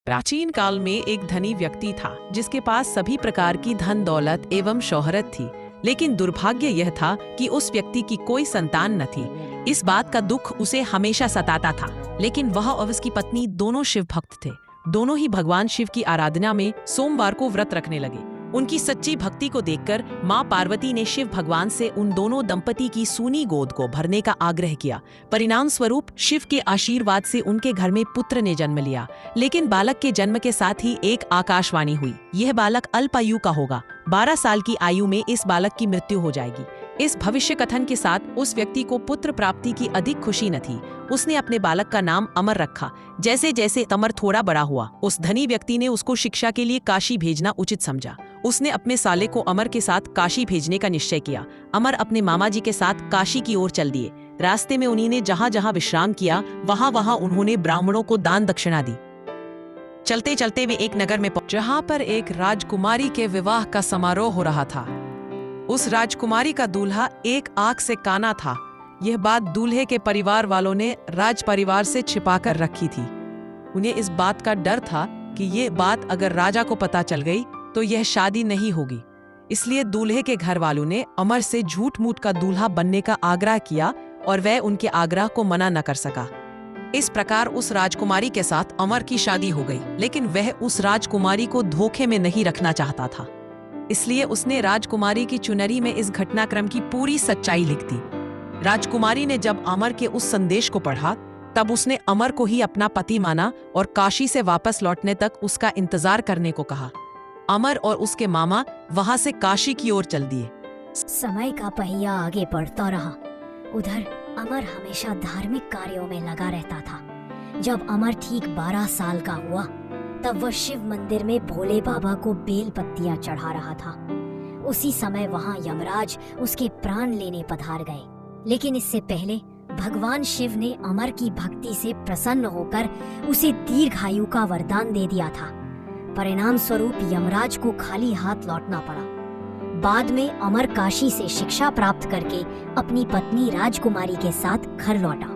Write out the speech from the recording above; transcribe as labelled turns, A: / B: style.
A: प्राचीन काल में एक धनी व्यक्ति था जिसके पास सभी प्रकार की धन दौलत एवं शोहरत थी, लेकिन दुर्भाग्य यह था कि उस व्यक्ति की कोई संतान न थी। इस बात का दुख उसे हमेशा सताता था, लेकिन वह और उसकी पत्नी दोनों शिव भक्त थे। दोनों ही भगवान शिव की आराधना में सोमवार को व्रत रखने लगे। उनकी सच्ची भक्ति को देखकर माँ पार्वती ने शिव भगवान से उन दोनों दंपति की सूनी गोद को भरने का आग्रह किया। परिणाम स्वरूप शिव के आशीर्वाद से उनके घर में पुत्र ने जन्म लिया, लेकिन बालक के जन्म के साथ ही एक आकाशवाणी हुई, यह बालक अल्पायु का होगा। 12 साल की आयु में इस बालक की मृत्यु हो जाएगी। इस भविष्य कथन के साथ उस व्यक्ति को पुत्र प्राप्ति की अधिक खुशी न थी। उसने अपने बालक का नाम अमर रखा। जैसे जैसे अमर थोड़ा बड़ा हुआ, उस धनी व्यक्ति ने उसको शिक्षा के लिए काशी भेजना उचित समझा। उसने अपने साले को अमर के साथ काशी भेजने का निश्चय किया। अमर अपने मामा जी के साथ काशी की ओर चल दिए। रास्ते में उन्हीं ने जहाँ जहाँ विश्राम किया, वहाँ वहाँ उन्होंने ब्राह्मणों को दान दक्षिणा दी। चलते चलते वे एक नगर में पहुंचे, जहाँ पर एक राजकुमारी के विवाह का समारोह हो रहा था। उस राजकुमारी का दूल्हा एक आंख से काना था। यह बात दूल्हे के परिवार वालों ने राज परिवार से छिपाकर रखी थी। उन्हें इस बात का डर था कि ये बात अगर राजा को पता चल गई तो यह शादी नहीं होगी। इसलिए दूल्हे के घर वालों ने अमर से झूठ मूठ का दूल्हा बनने का आग्रह किया और वह उनके आग्रह को मना न कर सका। इस प्रकार उस राजकुमारी के साथ अमर की शादी हो गई, लेकिन वह उस राजकुमारी को धोखे में नहीं रखना चाहता था। इसलिए उसने राजकुमारी की चुनरी में इस घटनाक्रम की पूरी सच्चाई लिख दी। राजकुमारी ने जब अमर के उस संदेश को पढ़ा, तब उसने अमर को ही अपना पति माना और काशी से वापस लौटने तक उसका इंतजार करने को कहा। अमर और उसके मामा वहां से काशी की ओर चल दिए।
B: समय का पहिया आगे बढ़ता रहा। उधर अमर हमेशा धार्मिक कार्यों में लगा रहता था। जब अमर ठीक 12 साल का हुआ, तब वह शिव मंदिर में भोले बाबा को बेल पत्तियां चढ़ा रहा था। उसी समय वहां यमराज उसके प्राण लेने पधार गए। लेकिन इससे पहले भगवान शिव ने अमर की भक्ति से प्रसन्न होकर उसे दीर्घायु का वरदान दे दिया था। परिणाम स्वरूप यमराज को खाली हाथ लौटना पड़ा। बाद में अमर काशी से शिक्षा प्राप्त करके अपनी पत्नी राजकुमारी के साथ घर लौटा।